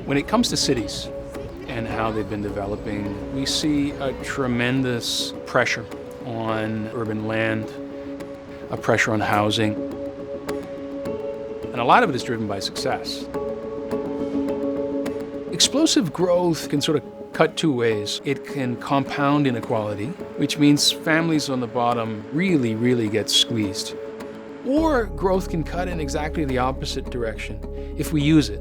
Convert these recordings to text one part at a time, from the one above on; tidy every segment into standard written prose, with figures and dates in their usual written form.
When it comes to cities and how they've been developing, we see a tremendous pressure on urban land, a pressure on housing, and a lot of it is driven by success. Explosive growth can sort of cut two ways. It can compound inequality, which means families on the bottom really, really get squeezed. Or growth can cut in exactly the opposite direction if we use it,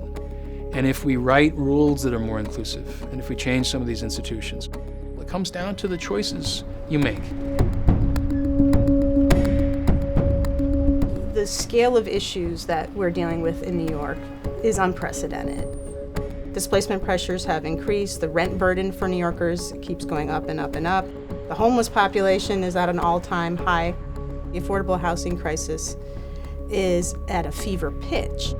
and if we write rules that are more inclusive, and if we change some of these institutions. It comes down to the choices you make. The scale of issues that we're dealing with in New York is unprecedented. Displacement pressures have increased. The rent burden for New Yorkers keeps going up and up and up. The homeless population is at an all-time high. The affordable housing crisis is at a fever pitch.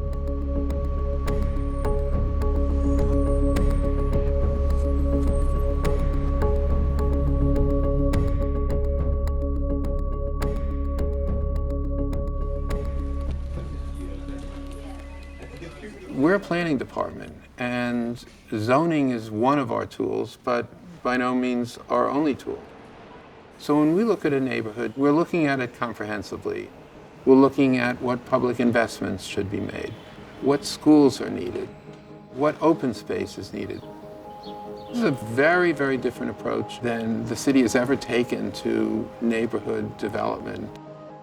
We're a planning department, and zoning is one of our tools, but by no means our only tool. So when we look at a neighborhood, we're looking at it comprehensively. We're looking at what public investments should be made, what schools are needed, what open space is needed. This is a very, very different approach than the city has ever taken to neighborhood development.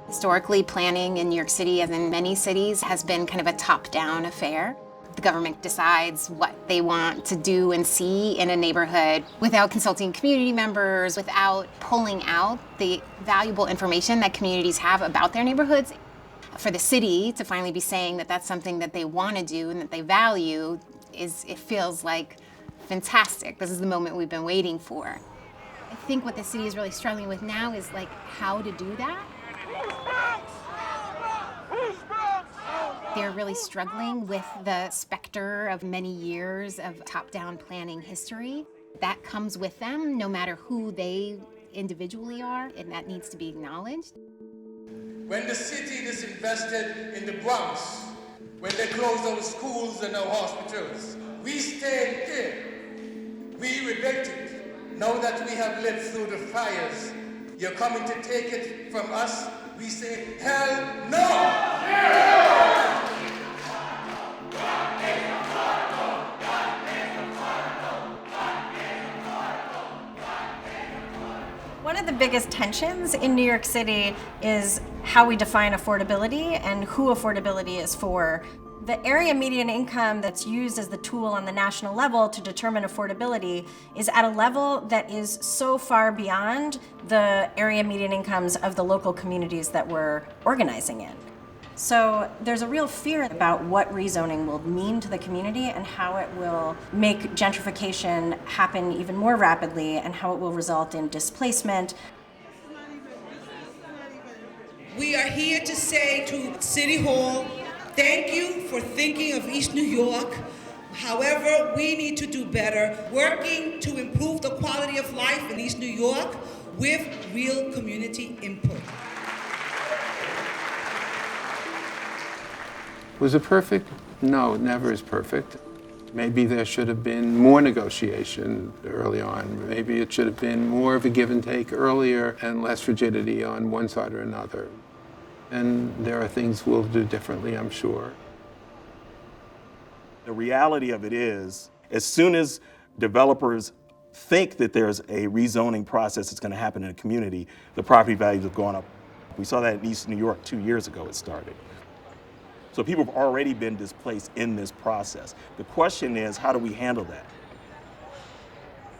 Historically, planning in New York City, as in many cities, has been kind of a top-down affair. The government decides what they want to do and see in a neighborhood without consulting community members, without pulling out the valuable information that communities have about their neighborhoods. For the city to finally be saying that that's something that they want to do and that they value, it feels like fantastic. This is the moment we've been waiting for. I think what the city is really struggling with now is like how to do that. They're really struggling with the specter of many years of top-down planning history. That comes with them, no matter who they individually are, and that needs to be acknowledged. When the city disinvested in the Bronx, when they closed our schools and our hospitals, we stayed in. We rebuilt it. Now that we have lived through the fires, you're coming to take it from us? We say, hell no! Yeah! One of the biggest tensions in New York City is how we define affordability and who affordability is for. The area median income that's used as the tool on the national level to determine affordability is at a level that is so far beyond the area median incomes of the local communities that we're organizing in. So there's a real fear about what rezoning will mean to the community and how it will make gentrification happen even more rapidly and how it will result in displacement. We are here to say to City Hall, thank you for thinking of East New York. However, we need to do better, working to improve the quality of life in East New York with real community input. Was it perfect? No, it never is perfect. Maybe there should have been more negotiation early on. Maybe it should have been more of a give and take earlier and less rigidity on one side or another. And there are things we'll do differently, I'm sure. The reality of it is, as soon as developers think that there's a rezoning process that's going to happen in a community, the property values have gone up. We saw that in East New York 2 years ago it started. So people have already been displaced in this process. The question is, how do we handle that?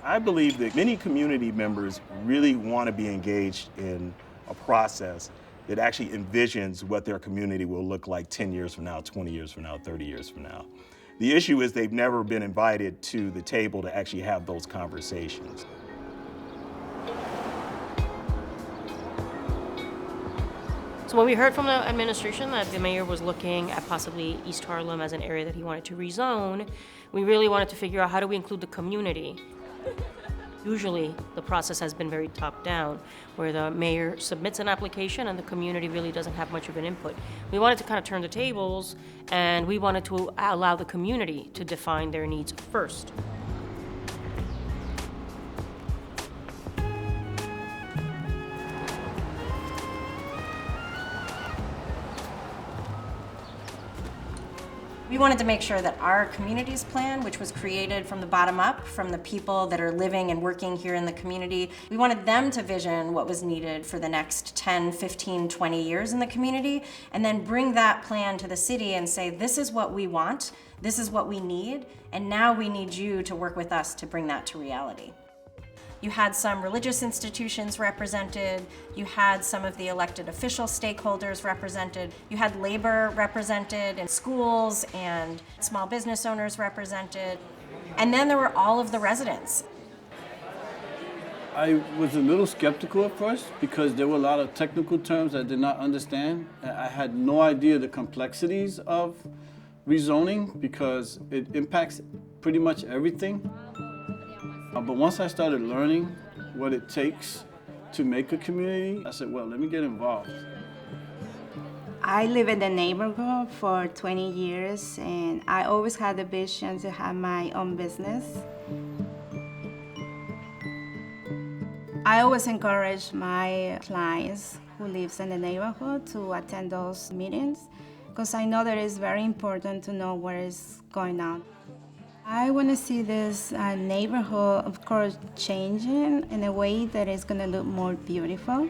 I believe that many community members really want to be engaged in a process that actually envisions what their community will look like 10 years from now, 20 years from now, 30 years from now. The issue is they've never been invited to the table to actually have those conversations. So when we heard from the administration that the mayor was looking at possibly East Harlem as an area that he wanted to rezone, we really wanted to figure out how do we include the community. Usually, the process has been very top-down, where the mayor submits an application and the community really doesn't have much of an input. We wanted to kind of turn the tables, and we wanted to allow the community to define their needs first. We wanted to make sure that our community's plan, which was created from the bottom up, from the people that are living and working here in the community, we wanted them to vision what was needed for the next 10, 15, 20 years in the community, and then bring that plan to the city and say, this is what we want, this is what we need, and now we need you to work with us to bring that to reality. You had some religious institutions represented, you had some of the elected official stakeholders represented, you had labor represented in schools and small business owners represented, and then there were all of the residents. I was a little skeptical at first because there were a lot of technical terms I did not understand. I had no idea the complexities of rezoning because it impacts pretty much everything. But once I started learning what it takes to make a community, I said, well, let me get involved. I live in the neighborhood for 20 years, and I always had the vision to have my own business. I always encourage my clients who live in the neighborhood to attend those meetings because I know that it's very important to know what is going on. I want to see this neighborhood, of course, changing in a way that is going to look more beautiful.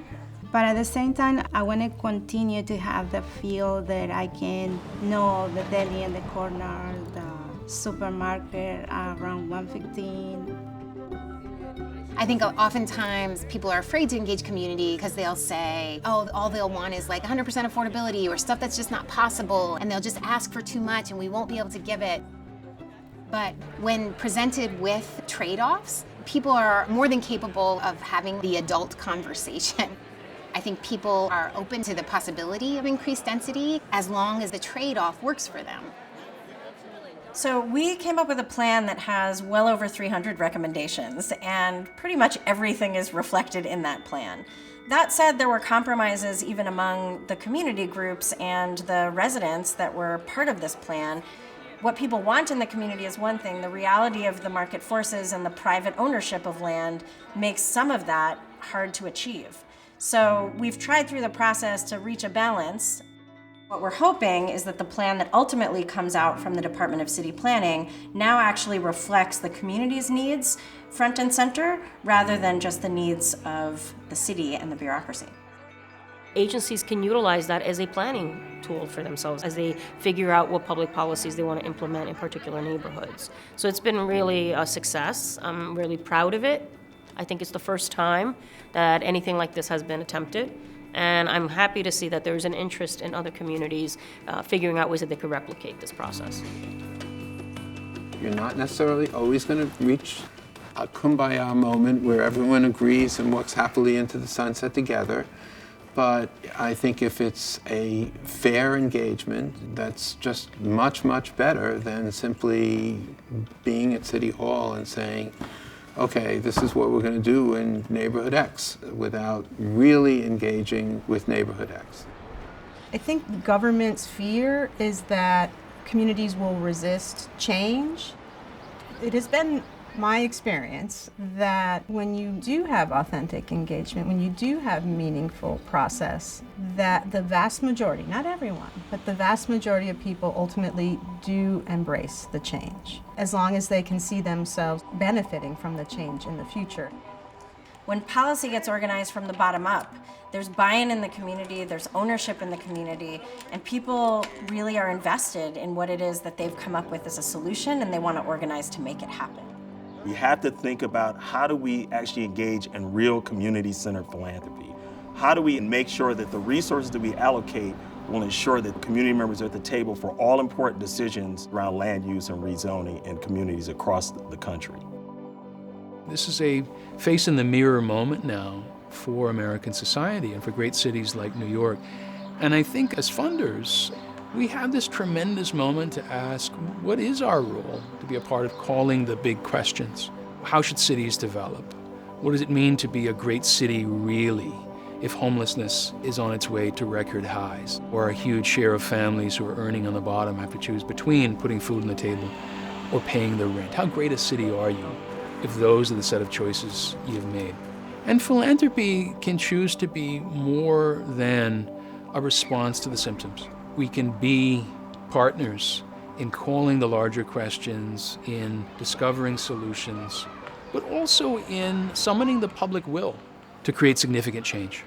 But at the same time, I want to continue to have the feel that I can know the deli in the corner, the supermarket around 115. I think oftentimes people are afraid to engage community because they'll say, oh, all they'll want is like 100% affordability or stuff that's just not possible, and they'll just ask for too much and we won't be able to give it. But when presented with trade-offs, people are more than capable of having the adult conversation. I think people are open to the possibility of increased density as long as the trade-off works for them. So we came up with a plan that has well over 300 recommendations, and pretty much everything is reflected in that plan. That said, there were compromises even among the community groups and the residents that were part of this plan. What people want in the community is one thing. The reality of the market forces and the private ownership of land makes some of that hard to achieve. So we've tried through the process to reach a balance. What we're hoping is that the plan that ultimately comes out from the Department of City Planning now actually reflects the community's needs front and center, rather than just the needs of the city and the bureaucracy. Agencies can utilize that as a planning tool for themselves as they figure out what public policies they want to implement in particular neighborhoods. So it's been really a success. I'm really proud of it. I think it's the first time that anything like this has been attempted. And I'm happy to see that there's an interest in other communities figuring out ways that they could replicate this process. You're not necessarily always going to reach a kumbaya moment where everyone agrees and walks happily into the sunset together. But I think if it's a fair engagement, that's just much, much better than simply being at City Hall and saying, okay, this is what we're going to do in neighborhood X, without really engaging with neighborhood X. I think government's fear is that communities will resist change. It has been my experience that when you do have authentic engagement, when you do have meaningful process, that the vast majority, not everyone, but the vast majority of people ultimately do embrace the change, as long as they can see themselves benefiting from the change in the future. When policy gets organized from the bottom up, there's buy-in in the community, there's ownership in the community, and people really are invested in what it is that they've come up with as a solution, and they want to organize to make it happen. We have to think about how do we actually engage in real community-centered philanthropy? How do we make sure that the resources that we allocate will ensure that community members are at the table for all important decisions around land use and rezoning in communities across the country? This is a face-in-the-mirror moment now for American society and for great cities like New York. And I think as funders, we have this tremendous moment to ask, what is our role to be a part of calling the big questions? How should cities develop? What does it mean to be a great city really if homelessness is on its way to record highs, or a huge share of families who are earning on the bottom have to choose between putting food on the table or paying their rent? How great a city are you if those are the set of choices you've made? And philanthropy can choose to be more than a response to the symptoms. We can be partners in calling the larger questions, in discovering solutions, but also in summoning the public will to create significant change.